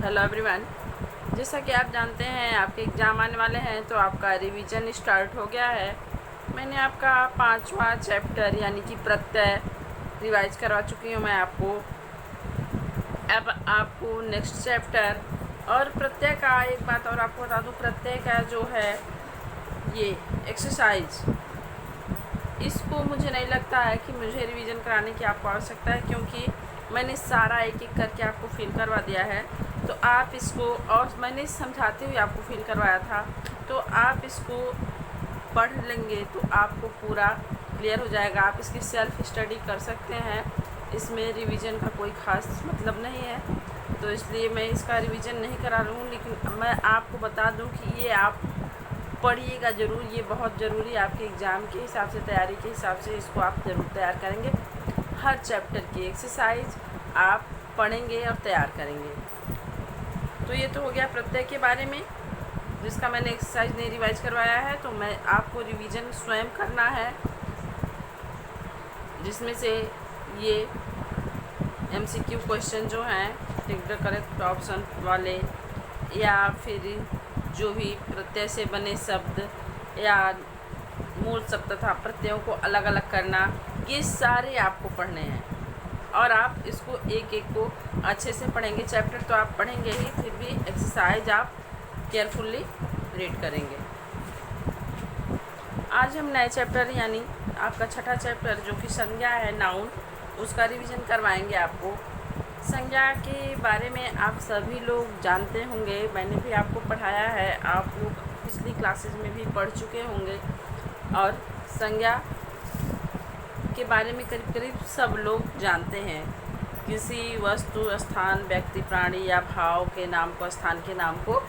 Hello everyone. जैसा कि आप जानते हैं आपके एग्ज़ाम आने वाले हैं तो आपका रिवीजन स्टार्ट हो गया है। मैंने आपका 5वां चैप्टर यानी कि प्रत्यय रिवाइज करवा चुकी हूँ मैं आपको। अब आपको नेक्स्ट चैप्टर और प्रत्यय का एक बात और आपको बता दूँ, प्रत्यय का जो है ये एक्सरसाइज, इसको मुझे नहीं लगता है कि मुझे रिवीजन कराने की आपको आवश्यकता है, क्योंकि मैंने सारा एक एक करके आपको फिल करवा दिया है। तो आप इसको, और मैंने समझाते हुए आपको फिल करवाया था, तो आप इसको पढ़ लेंगे तो आपको पूरा क्लियर हो जाएगा। आप इसकी सेल्फ स्टडी कर सकते हैं, इसमें रिवीजन का कोई ख़ास मतलब नहीं है, तो इसलिए मैं इसका रिवीजन नहीं करा रहा हूँ। लेकिन मैं आपको बता दूँ कि ये आप पढ़िएगा ज़रूर, ये बहुत ज़रूरी है आपके एग्ज़ाम के हिसाब से, तैयारी के हिसाब से इसको आप ज़रूर तैयार करेंगे। हर चैप्टर की एक्सरसाइज आप पढ़ेंगे और तैयार करेंगे। तो ये तो हो गया प्रत्यय के बारे में, जिसका मैंने एक्सरसाइज नहीं रिवाइज करवाया है, तो मैं आपको रिवीजन स्वयं करना है, जिसमें से ये MCQ क्वेश्चन जो हैं टिक द करेक्ट ऑप्शन वाले, या फिर जो भी प्रत्यय से बने शब्द या मूल शब्द तथा प्रत्ययों को अलग अलग करना, ये सारे आपको पढ़ने हैं। और आप इसको एक एक को अच्छे से पढ़ेंगे। चैप्टर तो आप पढ़ेंगे ही, फिर भी एक्सरसाइज आप केयरफुली रीड करेंगे। आज हम नए चैप्टर यानी आपका छठा चैप्टर जो कि संज्ञा है, नाउन, उसका रिवीजन करवाएंगे आपको। संज्ञा के बारे में आप सभी लोग जानते होंगे, मैंने भी आपको पढ़ाया है, आप लोग पिछली क्लासेस में भी पढ़ चुके होंगे। और संज्ञा के बारे में करीब करीब सब लोग जानते हैं। किसी वस्तु, स्थान, व्यक्ति, प्राणी या भाव के नाम को, स्थान के नाम को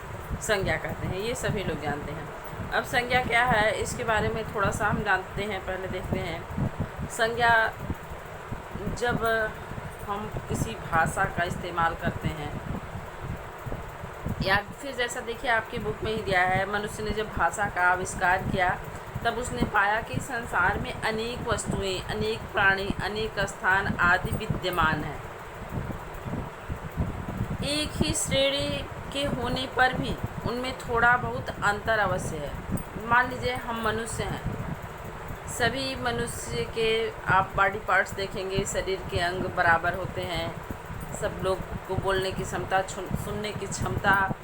संज्ञा कहते हैं, ये सभी लोग जानते हैं। अब संज्ञा क्या है, इसके बारे में थोड़ा सा हम जानते हैं, पहले देखते हैं। संज्ञा, जब हम किसी भाषा का इस्तेमाल करते हैं, या फिर जैसा देखिए आपकी बुक में ही दिया है, मनुष्य ने जब भाषा का आविष्कार किया तब उसने पाया कि संसार में अनेक वस्तुएं, अनेक प्राणी, अनेक स्थान आदि विद्यमान हैं। एक ही श्रेणी के होने पर भी उनमें थोड़ा बहुत अंतर अवश्य है। मान लीजिए हम मनुष्य हैं, सभी मनुष्य के आप बॉडी पार्ट्स देखेंगे, शरीर के अंग बराबर होते हैं। सब लोग को बोलने की क्षमता, सुनने की क्षमता,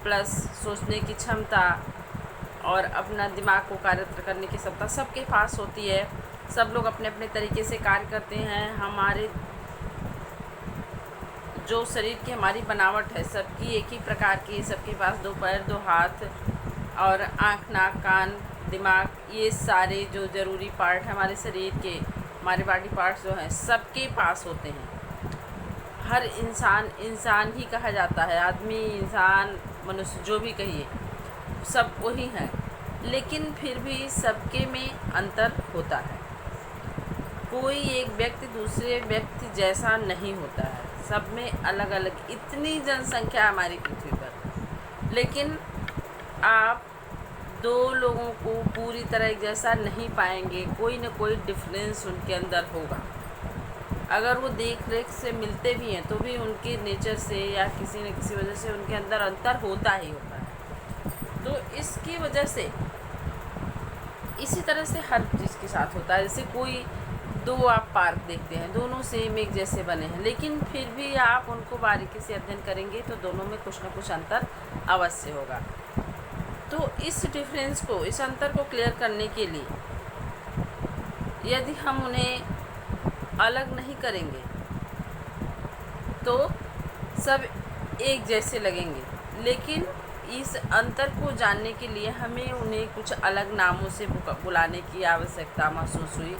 प्लस सोचने की क्षमता और अपना दिमाग को कार्य करने की क्षमता सबके पास होती है। सब लोग अपने अपने तरीके से कार्य करते हैं। हमारे जो शरीर की हमारी बनावट है सबकी एक ही प्रकार की, सबके पास 2 पैर, 2 हाथ और आँख, नाक, कान, दिमाग, ये सारे जो ज़रूरी पार्ट हैं हमारे शरीर के, हमारे बॉडी पार्ट्स जो हैं सबके पास होते हैं। हर इंसान इंसान ही कहा जाता है, आदमी, इंसान, मनुष्य, जो भी कहिए, सब वही हैं, लेकिन फिर भी सबके में अंतर होता है। कोई एक व्यक्ति दूसरे व्यक्ति जैसा नहीं होता है, सब में अलग अलग, इतनी जनसंख्या हमारी पृथ्वी पर, लेकिन आप 2 लोगों को पूरी तरह एक जैसा नहीं पाएंगे, कोई न कोई डिफरेंस उनके अंदर होगा। अगर वो देख रेख से मिलते भी हैं तो भी उनके नेचर से या किसी न किसी वजह से उनके अंदर अंतर होता ही होता है। तो इसकी वजह से, इसी तरह से हर चीज़ के साथ होता है। जैसे कोई 2 आप पार्क देखते हैं, दोनों सेम एक जैसे बने हैं, लेकिन फिर भी आप उनको बारीकी से अध्ययन करेंगे तो दोनों में कुछ न कुछ अंतर अवश्य होगा। तो इस डिफरेंस को, इस अंतर को क्लियर करने के लिए यदि हम उन्हें अलग नहीं करेंगे तो सब एक जैसे लगेंगे, लेकिन इस अंतर को जानने के लिए हमें उन्हें कुछ अलग नामों से बुलाने की आवश्यकता महसूस हुई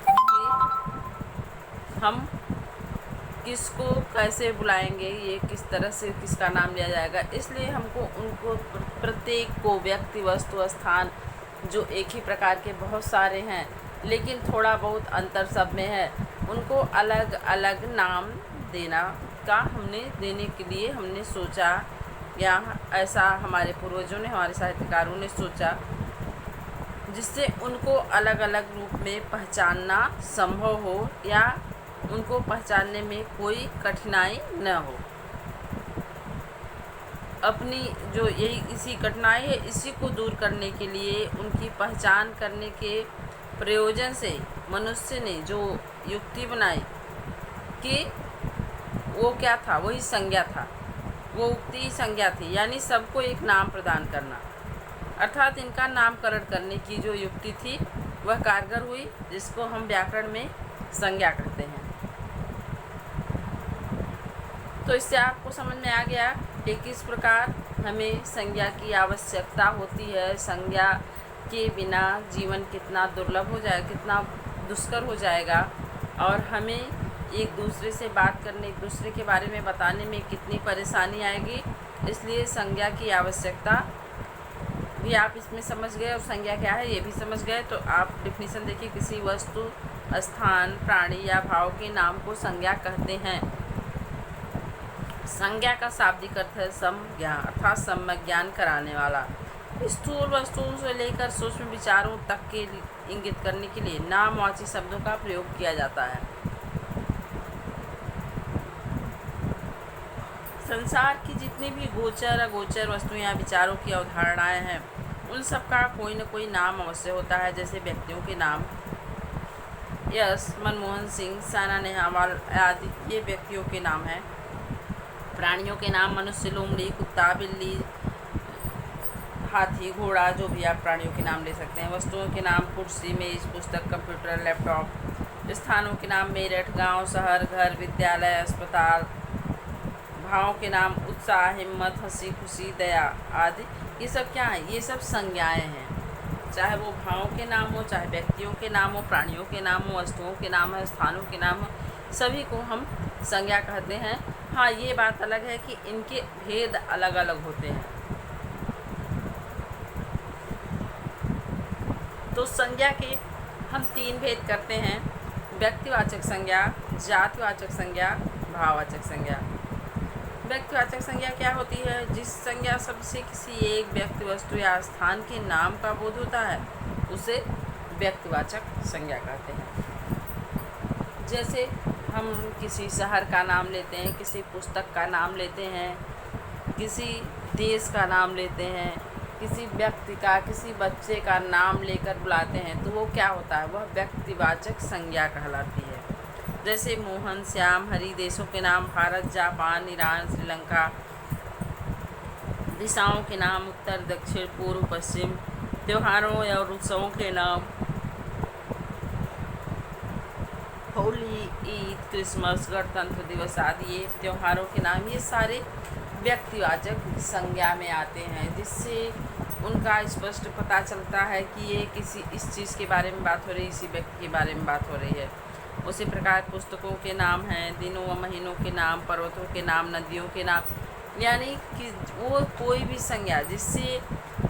कि हम किसको कैसे बुलाएंगे, ये किस तरह से किसका नाम लिया जाएगा। इसलिए हमको उनको प्रत्येक को, व्यक्ति, वस्तु, स्थान, जो एक ही प्रकार के बहुत सारे हैं लेकिन थोड़ा बहुत अंतर सब में है, उनको अलग अलग नाम देने के लिए हमने सोचा, या ऐसा हमारे पूर्वजों ने, हमारे साहित्यकारों ने सोचा, जिससे उनको अलग अलग रूप में पहचानना संभव हो या उनको पहचानने में कोई कठिनाई न हो। अपनी जो यही इसी कठिनाई है इसी को दूर करने के लिए, उनकी पहचान करने के प्रयोजन से मनुष्य ने जो युक्ति बनाई कि वो क्या था, वही संज्ञा था, वो उक्ति संज्ञा थी, यानी सबको एक नाम प्रदान करना। अर्थात इनका नामकरण करने की जो युक्ति थी वह कारगर हुई, जिसको हम व्याकरण में संज्ञा कहते हैं। तो इससे आपको समझ में आ गया कि किस प्रकार हमें संज्ञा की आवश्यकता होती है। संज्ञा के बिना जीवन कितना दुर्लभ हो जाए, कितना दुष्कर हो जाएगा, और हमें एक दूसरे से बात करने, एक दूसरे के बारे में बताने में कितनी परेशानी आएगी। इसलिए संज्ञा की आवश्यकता भी आप इसमें समझ गए, और संज्ञा क्या है ये भी समझ गए। तो आप डिफिनीशन देखिए, किसी वस्तु, स्थान, प्राणी या भाव के नाम को संज्ञा कहते हैं। संज्ञा का शाब्दिक अर्थ है समज्ञा, अर्थात सम्यक ज्ञान कराने वाला। स्थूल वस्तुओं से लेकर सूक्ष्म विचारों तक के इंगित करने के लिए नामवाची शब्दों का प्रयोग किया जाता है। संसार की जितनी भी गोचर अगोचर वस्तुएं या विचारों की अवधारणाएं हैं, उन सब का कोई न कोई नाम अवश्य होता है। जैसे व्यक्तियों के नाम, यश, मनमोहन सिंह, साइना नेहवाल आदि, ये व्यक्तियों के नाम हैं। प्राणियों के नाम मनुष्य, लोमड़ी, कुत्ता, बिल्ली, हाथी, घोड़ा, जो भी आप प्राणियों के नाम ले सकते हैं। वस्तुओं के नाम कुर्सी, मेज, पुस्तक, कंप्यूटर, लैपटॉप। स्थानों के नाम मेरठ, गांव, शहर, घर, विद्यालय, अस्पताल। भावों के नाम उत्साह, हिम्मत, हंसी, खुशी, दया आदि। ये सब क्या है? ये सब संज्ञाएं हैं। चाहे वो भावों के नाम हो, चाहे व्यक्तियों के नाम हो, प्राणियों के नाम हो, वस्तुओं के नाम है, स्थानों के नाम हो, सभी को हम संज्ञा कहते हैं। हाँ, ये बात अलग है कि इनके भेद अलग अलग होते हैं। तो संज्ञा के हम 3 भेद करते हैं: व्यक्तिवाचक संज्ञा, जातिवाचक संज्ञा, भाववाचक संज्ञा। व्यक्तिवाचक संज्ञा क्या होती है? जिस संज्ञा शब्द से किसी एक व्यक्ति, वस्तु या स्थान के नाम का बोध होता है उसे व्यक्तिवाचक संज्ञा कहते हैं। जैसे हम किसी शहर का नाम लेते हैं, किसी पुस्तक का नाम लेते हैं, किसी देश का नाम लेते हैं, किसी व्यक्ति का, किसी बच्चे का नाम लेकर बुलाते हैं, तो वो क्या होता है? वह व्यक्तिवाचक संज्ञा कहलाती है। जैसे मोहन, श्याम, हरि। देशों के नाम भारत, जापान, ईरान, श्रीलंका। दिशाओं के नाम उत्तर, दक्षिण, पूर्व, पश्चिम। त्योहारों और उत्सवों के नाम होली, ईद, क्रिसमस, गणतंत्र दिवस आदि। ये त्योहारों के नाम, ये सारे व्यक्तिवाचक संज्ञा में आते हैं, जिससे उनका स्पष्ट पता चलता है कि ये किसी इस चीज़ के बारे में बात हो रही है, इसी व्यक्ति के बारे में बात हो रही है। उसी प्रकार पुस्तकों के नाम हैं, दिनों व महीनों के नाम, पर्वतों के नाम, नदियों के नाम। यानी कि वो कोई भी संज्ञा जिससे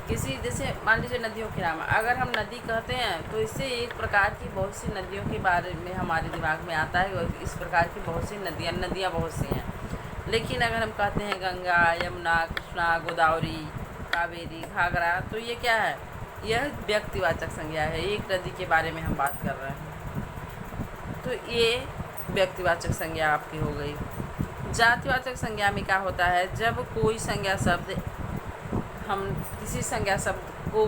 किसी, जैसे मान लीजिए नदियों के नाम, अगर हम नदी कहते हैं तो इससे एक प्रकार की बहुत सी नदियों के बारे में हमारे दिमाग में आता है, और इस प्रकार की बहुत सी नदियाँ बहुत सी हैं। लेकिन अगर हम कहते हैं गंगा, यमुना, कृष्णा, गोदावरी, कावेरी, घाघरा, तो ये क्या है? यह व्यक्तिवाचक संज्ञा है, एक नदी के बारे में हम बात कर रहे हैं। तो ये व्यक्तिवाचक संज्ञा आपकी हो गई। जातिवाचक संज्ञा में क्या होता है? जब कोई संज्ञा शब्द, हम किसी संज्ञा शब्द को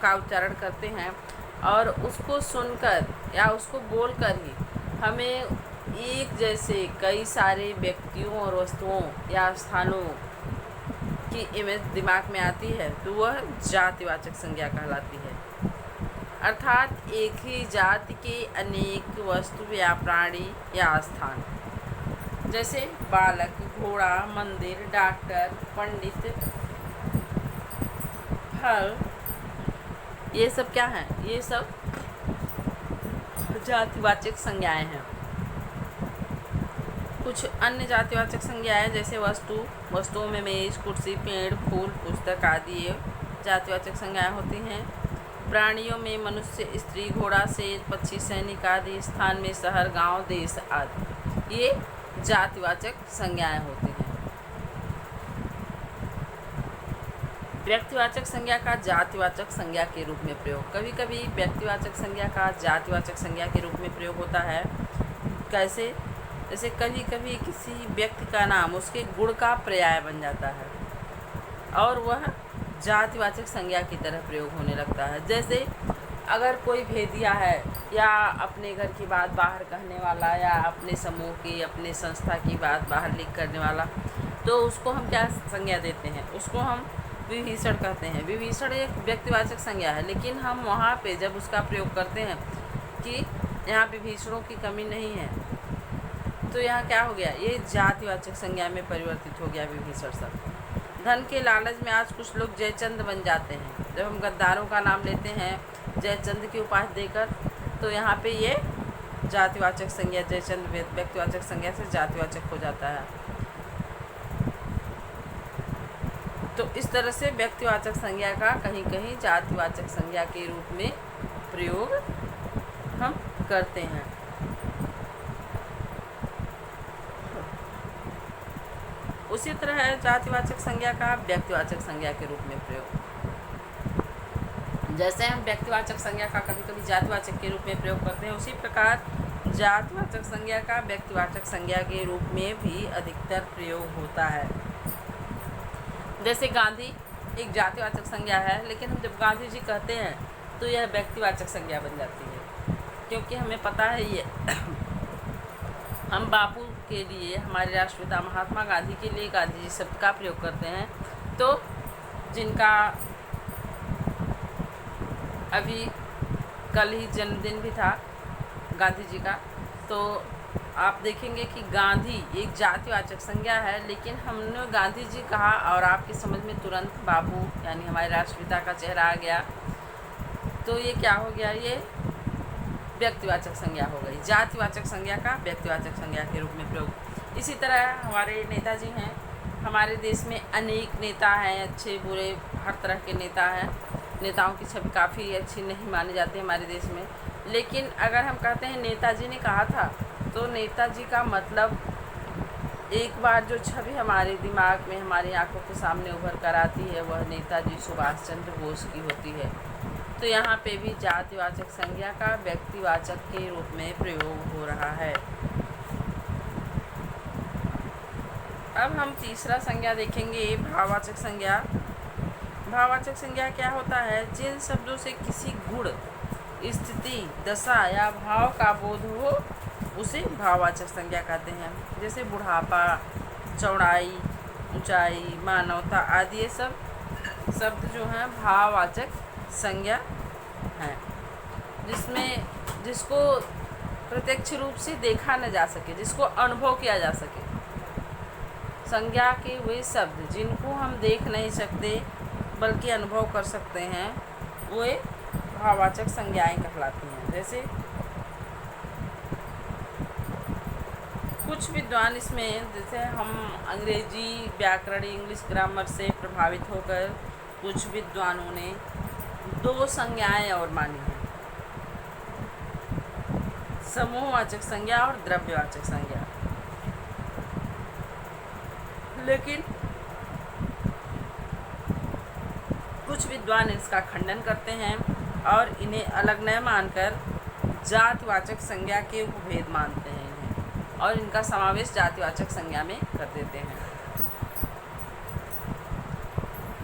का उच्चारण करते हैं और उसको सुनकर या उसको बोलकर ही हमें एक जैसे कई सारे व्यक्तियों और वस्तुओं या स्थानों की इमेज दिमाग में आती है, तो वह जातिवाचक संज्ञा कहलाती है। अर्थात एक ही जाति के अनेक वस्तु या प्राणी या स्थान, जैसे बालक, घोड़ा, मंदिर, डॉक्टर, पंडित, फल, ये सब क्या हैं? ये सब जातिवाचक संज्ञाएं हैं। कुछ अन्य जातिवाचक संज्ञाएं जैसे वस्तुओं में मेज, कुर्सी, पेड़, फूल, पुस्तक आदि ये जातिवाचक संज्ञाएं होती हैं। प्राणियों में मनुष्य, स्त्री, घोड़ा, शेर, पक्षी, सैनिक आदि। स्थान में शहर, गांव, देश आदि। ये जातिवाचक संज्ञाएं होती हैं। व्यक्तिवाचक संज्ञा का जातिवाचक संज्ञा के रूप में प्रयोग। कभी कभी व्यक्तिवाचक संज्ञा का जातिवाचक संज्ञा के रूप में प्रयोग होता है। कैसे? जैसे कभी कभी किसी व्यक्ति का नाम उसके गुण का पर्याय बन जाता है। और वह जातिवाचक संज्ञा की तरह प्रयोग होने लगता है। जैसे अगर कोई भेदिया है या अपने घर की बात बाहर कहने वाला या अपने समूह की अपने संस्था की बात बाहर लीक करने वाला, तो उसको हम क्या संज्ञा देते हैं, उसको हम विभीषण कहते हैं। विभीषण एक व्यक्तिवाचक संज्ञा है, लेकिन हम वहाँ पे जब उसका प्रयोग करते हैं कि यहाँ विभीषणों की कमी नहीं है, तो यहाँ क्या हो गया, ये जातिवाचक संज्ञा में परिवर्तित हो गया विभीषण शब्द। धन के लालच में आज कुछ लोग जयचंद बन जाते हैं। जब हम गद्दारों का नाम लेते हैं जयचंद की उपाधि देकर, तो यहाँ पे ये जातिवाचक संज्ञा, जयचंद व्यक्तिवाचक संज्ञा से जातिवाचक हो जाता है। तो इस तरह से व्यक्तिवाचक संज्ञा का कहीं कहीं जातिवाचक संज्ञा के रूप में प्रयोग हम करते हैं। उसी तरह है जातिवाचक संज्ञा का व्यक्तिवाचक संज्ञा के रूप में प्रयोग। जैसे हम व्यक्तिवाचक संज्ञा का कभी कभी जातिवाचक के रूप में प्रयोग करते हैं, उसी प्रकार जातिवाचक संज्ञा का व्यक्तिवाचक संज्ञा के रूप में भी अधिकतर प्रयोग होता है। जैसे गांधी एक जातिवाचक संज्ञा है, लेकिन हम जब गांधी जी कहते हैं तो यह व्यक्तिवाचक संज्ञा बन जाती है, क्योंकि हमें पता है ये हम बापू के लिए, हमारे राष्ट्रपिता महात्मा गांधी के लिए गांधी जी शब्द का प्रयोग करते हैं। तो जिनका अभी कल ही जन्मदिन भी था गांधी जी का, तो आप देखेंगे कि गांधी एक जातिवाचक संज्ञा है, लेकिन हमने गांधी जी कहा और आपकी समझ में तुरंत बापू यानी हमारे राष्ट्रपिता का चेहरा आ गया, तो ये क्या हो गया, ये व्यक्तिवाचक संज्ञा हो गई। जातिवाचक संज्ञा का व्यक्तिवाचक संज्ञा के रूप में प्रयोग। इसी तरह हमारे नेताजी हैं, हमारे देश में अनेक नेता हैं, अच्छे बुरे हर तरह के नेता हैं। नेताओं की छवि काफ़ी अच्छी नहीं मानी जाती हमारे देश में, लेकिन अगर हम कहते हैं नेताजी ने कहा था, तो नेताजी का मतलब एक बार जो छवि हमारे दिमाग में, हमारी आंखों के सामने उभर कर आती है, वह नेताजी सुभाष चंद्र बोस की होती है। तो यहाँ पे भी जातिवाचक संज्ञा का व्यक्तिवाचक के रूप में प्रयोग हो रहा है। अब हम तीसरा संज्ञा देखेंगे, भाववाचक संज्ञा। भाववाचक संज्ञा क्या होता है, जिन शब्दों से किसी गुण, स्थिति, दशा या भाव का बोध हो उसे भाववाचक संज्ञा कहते हैं। जैसे बुढ़ापा, चौड़ाई, ऊंचाई, मानवता आदि ये सब शब्द जो हैं भाववाचक संज्ञा हैं, जिसको प्रत्यक्ष रूप से देखा न जा सके, जिसको अनुभव किया जा सके। संज्ञा के वे शब्द जिनको हम देख नहीं सकते बल्कि अनुभव कर सकते हैं, वे भाववाचक संज्ञाएं कहलाती हैं। जैसे कुछ विद्वान इसमें, जैसे हम अंग्रेजी व्याकरण, इंग्लिश ग्रामर से प्रभावित होकर कुछ विद्वानों ने दो संज्ञाएं और मानी हैं, समूहवाचक संज्ञा और द्रव्यवाचक संज्ञा। लेकिन कुछ विद्वान इसका खंडन करते हैं और इन्हें अलग न मानकर जातिवाचक संज्ञा के उपभेद मानते हैं इन्हें, और इनका समावेश जातिवाचक संज्ञा में कर देते हैं।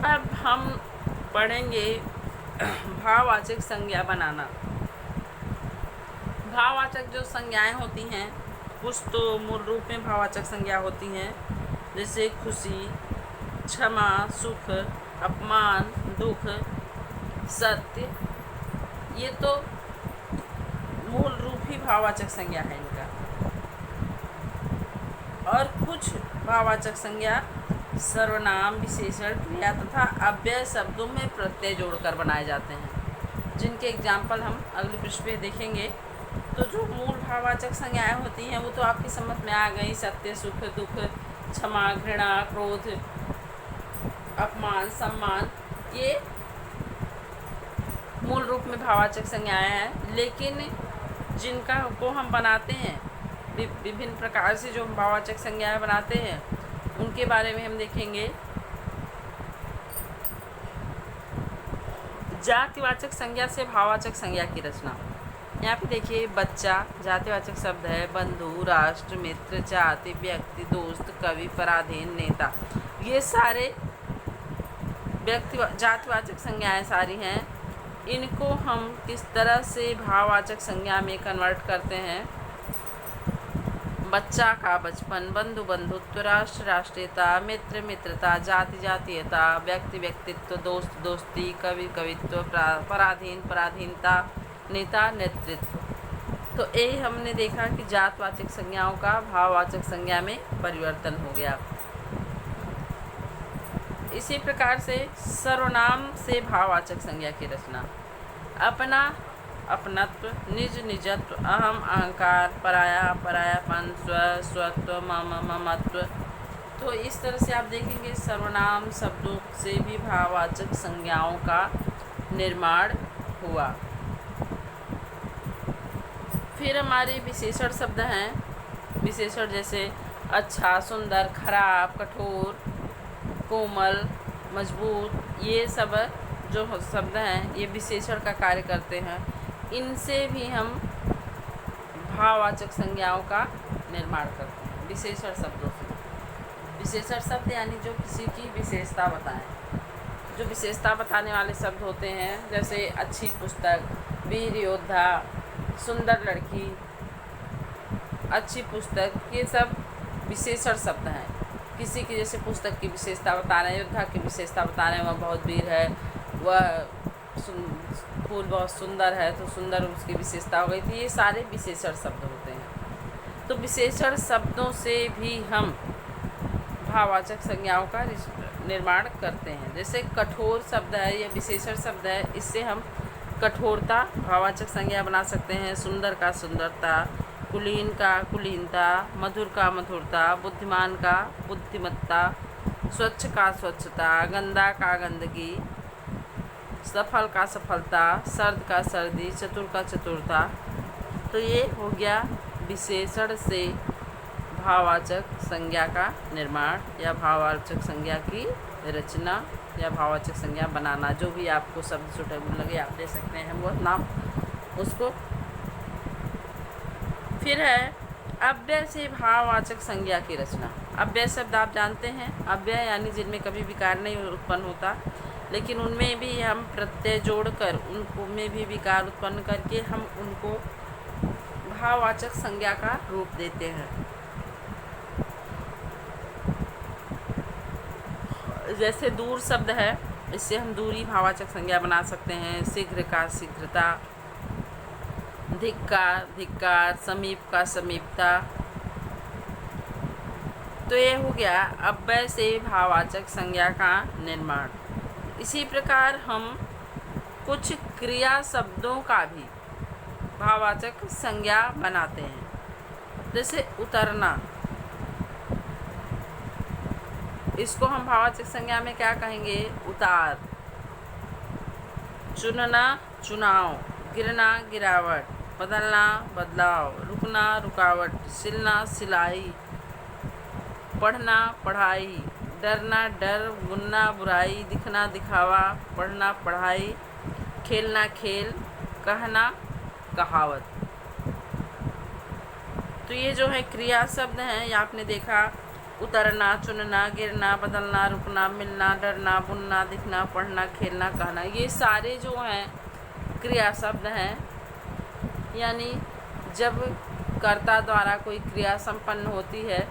अब हम पढ़ेंगे भाववाचक संज्ञा बनाना। भाववाचक जो संज्ञाएं होती हैं, कुछ तो मूल रूप में भाववाचक संज्ञा होती हैं, जैसे खुशी, क्षमा, सुख, अपमान, दुख, सत्य, ये तो मूल रूप ही भाववाचक संज्ञा है इनका। और कुछ भाववाचक संज्ञा सर्वनाम, विशेषण, क्रिया तथा अव्यय शब्दों में प्रत्यय जोड़कर बनाए जाते हैं, जिनके एग्जाम्पल हम अगले पृष्ठ पे देखेंगे। तो जो मूल भाववाचक संज्ञाएं होती हैं वो तो आपकी समझ में आ गई, सत्य, सुख, दुख, क्षमा, घृणा, क्रोध, अपमान, सम्मान, ये मूल रूप में भाववाचक संज्ञाएं हैं। लेकिन जिनका को हम बनाते हैं, विभिन्न प्रकार से जो हम भाववाचक संज्ञाएं बनाते हैं, उनके बारे में हम देखेंगे। जातिवाचक संज्ञा से भाववाचक संज्ञा की रचना। यहाँ पे देखिए, बच्चा जातिवाचक शब्द है, बंधु, राष्ट्र, मित्र, जाति, व्यक्ति, दोस्त, कवि, पराधीन, नेता, ये सारे व्यक्ति जातिवाचक संज्ञाएं सारी हैं, इनको हम किस तरह से भाववाचक संज्ञा में कन्वर्ट करते हैं। बच्चा का बचपन, बंधु बंधुत्व, राष्ट्र राष्ट्रीयता, मित्र मित्रता, जाति जातीयता, व्यक्ति व्यक्तित्व, दोस्त दोस्ती, कवि कवित्व, पराधीन पराधीनता, नेता नेतृत्व। तो यही हमने देखा कि जातवाचक संज्ञाओं का भाववाचक संज्ञा में परिवर्तन हो गया। इसी प्रकार से सर्वनाम से भाववाचक संज्ञा की रचना। अपना अपनत्व, निज निजत्व, अहम अहंकार, पराया परायापन, स्व स्वत्व, मम ममत्व। तो इस तरह से आप देखेंगे सर्वनाम शब्दों से भी भाववाचक संज्ञाओं का निर्माण हुआ। फिर हमारे विशेषण शब्द हैं। विशेषण जैसे अच्छा, सुंदर, खराब, कठोर, कोमल, मजबूत, ये सब जो शब्द हैं ये विशेषण का कार्य करते हैं। इनसे भी हम भाववाचक संज्ञाओं का निर्माण करते हैं विशेषण शब्दों से। विशेषण शब्द यानी जो किसी की विशेषता बताएं। जो विशेषता बताने वाले शब्द होते हैं जैसे अच्छी पुस्तक, वीर योद्धा, सुंदर लड़की, अच्छी पुस्तक, ये सब विशेषण शब्द हैं। किसी की जैसे पुस्तक की विशेषता बता रहे हैं, योद्धा की विशेषता बता रहे हैं, वह बहुत वीर है, वह फूल बहुत सुंदर है, तो सुंदर उसकी विशेषता हो गई थी। ये सारे विशेषण शब्द होते हैं। तो विशेषण शब्दों से भी हम भाववाचक संज्ञाओं का निर्माण करते हैं। जैसे कठोर शब्द है, यह विशेषण शब्द है, इससे हम कठोरता भाववाचक संज्ञा बना सकते हैं। सुंदर का सुंदरता, कुलीन का कुलीनता, मधुर का मधुरता, बुद्धिमान का बुद्धिमत्ता, स्वच्छ का स्वच्छता, गंदा का गंदगी, सफल का सफलता, सर्द का सर्दी, चतुर का चतुरता। तो ये हो गया विशेषण से भाववाचक संज्ञा का निर्माण या भाववाचक संज्ञा की रचना या भाववाचक संज्ञा बनाना। जो भी आपको शब्द सुटेबल लगे आप दे सकते हैं वो नाम उसको। फिर है अव्यय से भाववाचक संज्ञा की रचना। अव्यय शब्द आप जानते हैं, अव्यय यानी जिनमें कभी विकार नहीं उत्पन्न होता, लेकिन उनमें भी हम प्रत्यय जोड़कर उनको में भी विकार उत्पन्न करके हम उनको भाववाचक संज्ञा का रूप देते हैं। जैसे दूर शब्द है, इससे हम दूरी भाववाचक संज्ञा बना सकते हैं। शीघ्र का शीघ्रता, धिक्कार धिक्कार, समीप का समीपता। तो ये हो गया अव्यय से भाववाचक संज्ञा का निर्माण। इसी प्रकार हम कुछ क्रिया शब्दों का भी भाववाचक संज्ञा बनाते हैं। जैसे उतरना, इसको हम भाववाचक संज्ञा में क्या कहेंगे? उतार। चुनना चुनाव, गिरना गिरावट, बदलना बदलाव, रुकना रुकावट, सिलना सिलाई, पढ़ना पढ़ाई, डरना डर, बुनना बुराई, दिखना दिखावा, पढ़ना पढ़ाई, खेलना खेल, कहना कहावत। तो ये जो है क्रिया शब्द हैं, ये आपने देखा उतरना, चुनना, गिरना, बदलना, रुकना, मिलना, डरना, बुनना, दिखना, पढ़ना, खेलना, कहना, ये सारे जो हैं क्रिया शब्द हैं। यानी जब कर्ता द्वारा कोई क्रिया संपन्न होती है,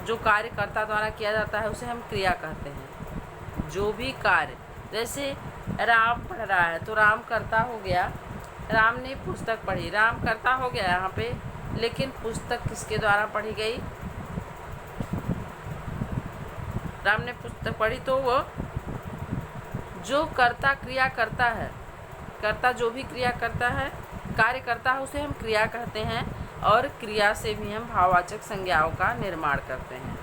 जो कार्य कर्ता द्वारा किया जाता है उसे हम क्रिया कहते हैं। जो भी कार्य, जैसे राम पढ़ रहा है तो राम कर्ता हो गया, राम ने पुस्तक पढ़ी, राम कर्ता हो गया यहाँ पे, लेकिन पुस्तक किसके द्वारा पढ़ी गई? राम ने पुस्तक पढ़ी, तो वो जो कर्ता क्रिया करता है, कर्ता जो भी क्रिया करता है, कार्य करता है, उसे हम क्रिया कहते हैं। और क्रिया से भी हम भाववाचक संज्ञाओं का निर्माण करते हैं।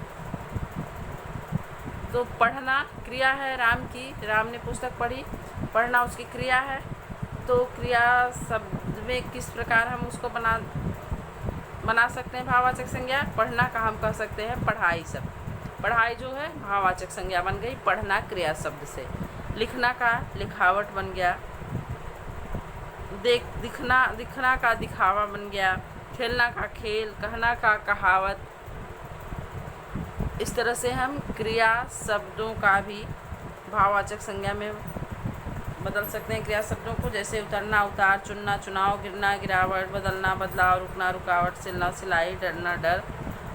तो पढ़ना क्रिया है राम की, राम ने पुस्तक पढ़ी, पढ़ना उसकी क्रिया है। तो क्रिया शब्द में किस प्रकार हम उसको बना सकते हैं भाववाचक संज्ञा? पढ़ना का हम कह सकते हैं पढ़ाई शब्द, पढ़ाई जो है भाववाचक संज्ञा बन गई पढ़ना क्रिया शब्द से। लिखना का लिखावट बन गया, दिखना का दिखावा बन गया, खेलना का खेल, कहना का कहावत। इस तरह से हम क्रिया शब्दों का भी भाववाचक संज्ञा में बदल सकते हैं क्रिया शब्दों को, जैसे उतरना उतार, चुनना चुनाव, गिरना गिरावट, बदलना बदलाव, रुकना रुकावट, सिलना सिलाई, डरना डर,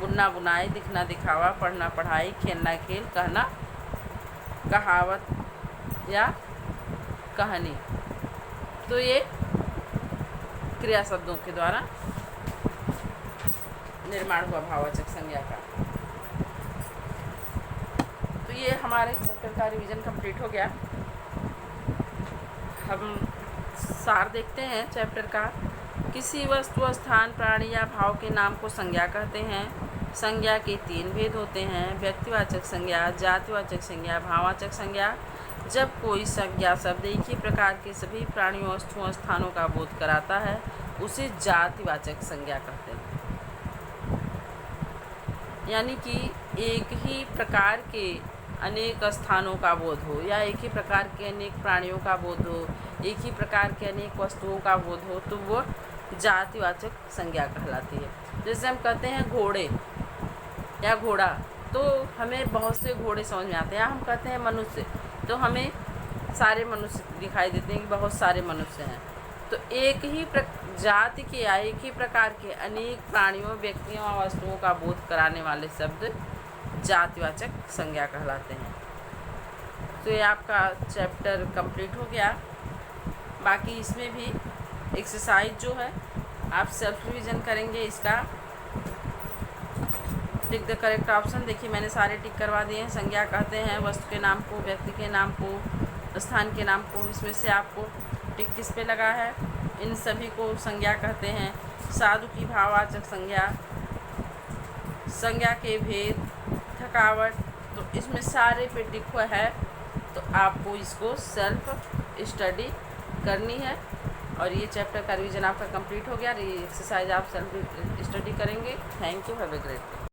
बुनना बुनाई, दिखना दिखावा, पढ़ना पढ़ाई, खेलना खेल, कहना कहावत या कहानी। तो ये क्रिया शब्दों के द्वारा निर्माण हुआ भाववाचक संज्ञा का। तो ये हमारे चैप्टर का रिवीजन कंप्लीट हो गया। हम सार देखते हैं चैप्टर का। किसी वस्तु, स्थान, प्राणी या भाव के नाम को संज्ञा कहते हैं। संज्ञा के 3 भेद होते हैं: व्यक्तिवाचक संज्ञा, जातिवाचक संज्ञा, भाववाचक संज्ञा। जब कोई संज्ञा शब्द एक ही प्रकार के सभी प्राणियों, वस्तुओं, स्थानों का बोध कराता है उसे जातिवाचक संज्ञा कहते हैं। यानी कि एक ही प्रकार के अनेक स्थानों का बोध हो, या एक ही प्रकार के अनेक प्राणियों का बोध हो, एक ही प्रकार के अनेक वस्तुओं का बोध हो, तो वो जातिवाचक संज्ञा कहलाती है। जैसे हम कहते हैं घोड़े या घोड़ा, तो हमें बहुत से घोड़े समझ में आते हैं। हम कहते हैं मनुष्य, तो हमें सारे मनुष्य दिखाई देते हैं कि बहुत सारे मनुष्य हैं। तो एक ही जाति के या एक ही प्रकार के अनेक प्राणियों, व्यक्तियों और वस्तुओं का बोध कराने वाले शब्द जातिवाचक संज्ञा कहलाते हैं। तो ये आपका चैप्टर कंप्लीट हो गया। बाकी इसमें भी एक्सरसाइज जो है आप सेल्फ रिवीजन करेंगे इसका। Tick the correct option. देखिए मैंने सारे टिक करवा दिए हैं। संज्ञा कहते हैं वस्तु के नाम को, व्यक्ति के नाम को, स्थान के नाम को। इसमें से आपको टिक किस पे लगा है? इन सभी को संज्ञा कहते हैं। साधु की भाववाचक संज्ञा, संज्ञा के भेद, थकावट, तो इसमें सारे पे टिक हुआ है। तो आपको इसको सेल्फ स्टडी करनी है। और ये चैप्टर का रिवीजन आपका कंप्लीट हो गया। ये एक्सरसाइज आप सेल्फ स्टडी करेंगे। Thank you, have a great day.